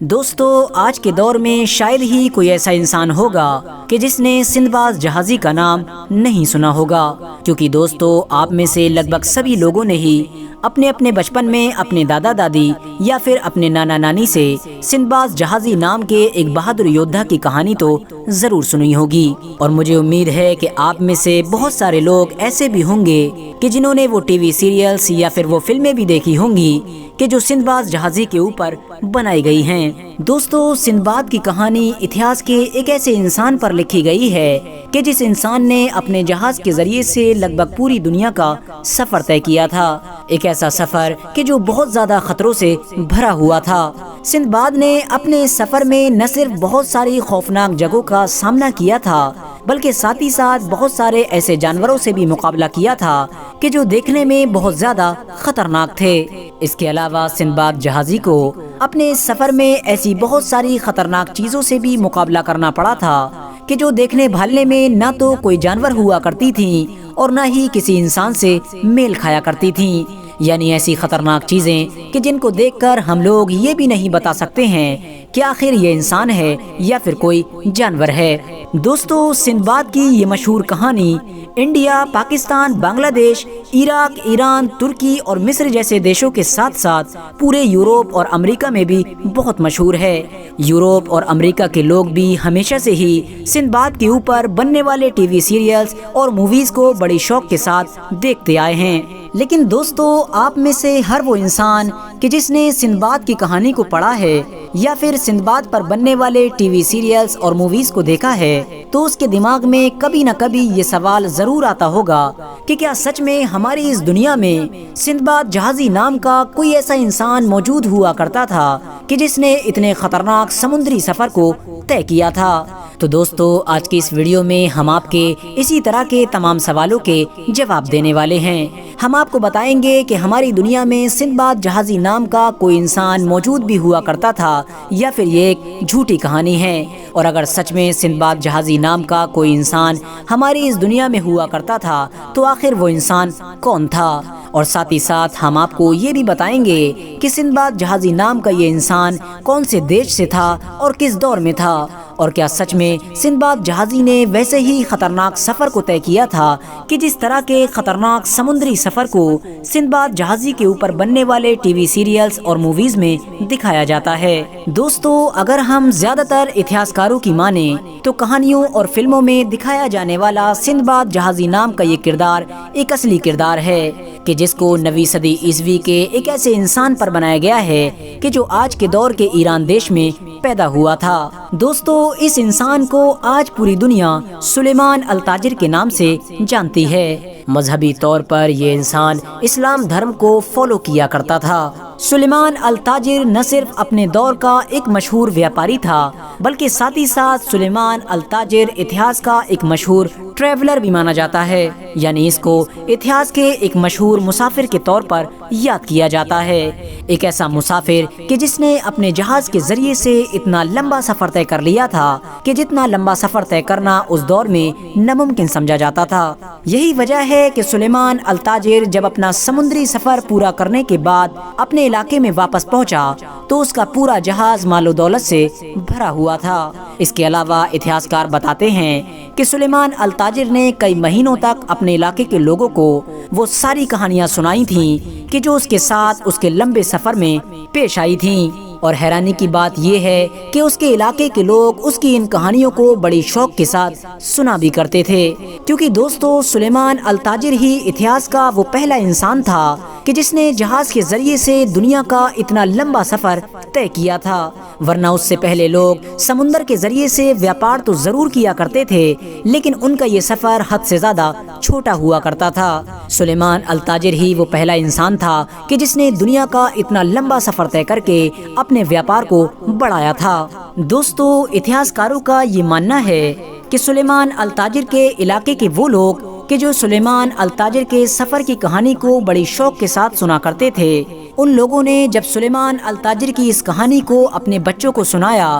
دوستو، آج کے دور میں شاید ہی کوئی ایسا انسان ہوگا کہ جس نے سندباد جہازی کا نام نہیں سنا ہوگا، کیونکہ دوستو آپ میں سے لگ بھگ سبھی لوگوں نے ہی اپنے اپنے بچپن میں اپنے دادا دادی یا پھر اپنے نانا نانی سے سندباد جہازی نام کے ایک بہادر یودھا کی کہانی تو ضرور سنی ہوگی، اور مجھے امید ہے کہ آپ میں سے بہت سارے لوگ ایسے بھی ہوں گے کہ جنہوں نے وہ ٹی وی سیریلز یا پھر وہ فلمیں بھی دیکھی ہوں گی کہ جو سندباد جہازی کے اوپر بنائی گئی ہیں۔ دوستو، سندباد کی کہانی اتہاس کے ایک ایسے انسان پر لکھی گئی ہے کہ جس انسان نے اپنے جہاز کے ذریعے سے لگ بھگ پوری دنیا کا سفر طے کیا تھا، ایک ایسا سفر کہ جو بہت زیادہ خطروں سے بھرا ہوا تھا۔ سندباد نے اپنے اس سفر میں نہ صرف بہت ساری خوفناک جگہوں کا سامنا کیا تھا بلکہ ساتھ ہی ساتھ بہت سارے ایسے جانوروں سے بھی مقابلہ کیا تھا کہ جو دیکھنے میں بہت زیادہ خطرناک تھے۔ اس کے علاوہ سندباد جہازی کو اپنے اس سفر میں ایسی بہت ساری خطرناک چیزوں سے بھی مقابلہ کرنا پڑا تھا کہ جو دیکھنے بھالنے میں نہ تو کوئی جانور ہوا کرتی تھیں اور نہ ہی کسی انسان سے میل کھایا کرتی تھیں، یعنی ایسی خطرناک چیزیں کہ جن کو دیکھ کر ہم لوگ یہ بھی نہیں بتا سکتے ہیں کہ آخر یہ انسان ہے یا پھر کوئی جانور ہے۔ دوستو، سندباد کی یہ مشہور کہانی انڈیا، پاکستان، بنگلہ دیش، عراق، ایران، ترکی اور مصر جیسے دیشوں کے ساتھ ساتھ پورے یورپ اور امریکہ میں بھی بہت مشہور ہے۔ یورپ اور امریکہ کے لوگ بھی ہمیشہ سے ہی سندباد کے اوپر بننے والے ٹی وی سیریلز اور موویز کو بڑی شوق کے ساتھ دیکھتے آئے ہیں۔ لیکن دوستو، آپ میں سے ہر وہ انسان کہ جس نے سندباد کی کہانی کو پڑھا ہے یا پھر سندباد پر بننے والے ٹی وی سیریلز اور موویز کو دیکھا ہے تو اس کے دماغ میں کبھی نہ کبھی یہ سوال ضرور آتا ہوگا کہ کیا سچ میں ہماری اس دنیا میں سندباد جہازی نام کا کوئی ایسا انسان موجود ہوا کرتا تھا کہ جس نے اتنے خطرناک سمندری سفر کو طے کیا تھا؟ تو دوستو، آج کی اس ویڈیو میں ہم آپ کے اسی طرح کے تمام سوالوں کے جواب دینے والے ہیں۔ ہم آپ کو بتائیں گے کہ ہماری دنیا میں سندباد جہازی نام کا کوئی انسان موجود بھی ہوا کرتا تھا یا پھر یہ ایک جھوٹی کہانی ہے، اور اگر سچ میں سندباد جہازی نام کا کوئی انسان ہماری اس دنیا میں ہوا کرتا تھا تو آخر وہ انسان کون تھا؟ اور ساتھ ہی ساتھ ہم آپ کو یہ بھی بتائیں گے کہ سندباد جہازی نام کا یہ انسان کون سے دیش سے تھا اور کس دور میں تھا، اور کیا سچ میں سندباد جہازی نے ویسے ہی خطرناک سفر کو طے کیا تھا کہ جس طرح کے خطرناک سمندری سفر کو سندباد جہازی کے اوپر بننے والے ٹی وی سیریلز اور موویز میں دکھایا جاتا ہے؟ دوستو، اگر ہم زیادہ تر اتہاسکاروں کی مانیں تو کہانیوں اور فلموں میں دکھایا جانے والا سندباد جہازی نام کا یہ کردار ایک اصلی کردار ہے کہ جس کو 9ویں صدی عیسوی کے ایک ایسے انسان پر بنایا گیا ہے کہ جو آج کے دور کے ایران دیش میں پیدا ہوا تھا۔ دوستو، اس انسان کو آج پوری دنیا سلیمان التاجر کے نام سے جانتی ہے۔ مذہبی طور پر یہ انسان اسلام دھرم کو فالو کیا کرتا تھا۔ سلیمان التاجر نہ صرف اپنے دور کا ایک مشہور ویاپاری تھا بلکہ ساتھ ہی ساتھ سلیمان التاجر اتہاس کا ایک مشہور ٹریولر بھی مانا جاتا ہے، یعنی اس کو اتہاس کے ایک مشہور مسافر کے طور پر یاد کیا جاتا ہے۔ ایک ایسا مسافر کہ جس نے اپنے جہاز کے ذریعے سے اتنا لمبا سفر طے کر لیا تھا کہ جتنا لمبا سفر طے کرنا اس دور میں ناممکن سمجھا جاتا تھا۔ یہی وجہ ہے کہ سلیمان التاجر جب اپنا سمندری سفر پورا کرنے کے بعد اپنے علاقے میں واپس پہنچا تو اس کا پورا جہاز مال و دولت سے بھرا ہوا تھا۔ اس کے علاوہ اتہاسکار بتاتے ہیں کہ سلیمان التاجر نے کئی مہینوں تک اپنے علاقے کے لوگوں کو وہ ساری کہانیاں سنائی تھیں کہ جو اس کے ساتھ اس کے لمبے سفر میں پیش آئی تھیں، اور حیرانی کی بات یہ ہے کہ اس کے علاقے کے لوگ اس کی ان کہانیوں کو بڑی شوق کے ساتھ سنا بھی کرتے تھے، کیونکہ دوستو سلیمان التاجر ہی اتہاس کا وہ پہلا انسان تھا کہ جس نے جہاز کے ذریعے سے دنیا کا اتنا لمبا سفر طے کیا تھا، ورنہ اس سے پہلے لوگ سمندر کے ذریعے سے ویاپار تو ضرور کیا کرتے تھے لیکن ان کا یہ سفر حد سے زیادہ چھوٹا ہوا کرتا تھا۔ سلیمان التاجر ہی وہ پہلا انسان تھا کہ جس نے دنیا کا اتنا لمبا سفر طے کر کے اپنے ویاپار کو بڑھایا تھا۔ دوستو، اتہاسکاروں کا یہ ماننا ہے کہ سلیمان التاجر کے علاقے کے وہ لوگ کہ جو سلیمان التاجر کے سفر کی کہانی کو بڑی شوق کے ساتھ سنا کرتے تھے، ان لوگوں نے جب سلیمان التاجر کی اس کہانی کو اپنے بچوں کو سنایا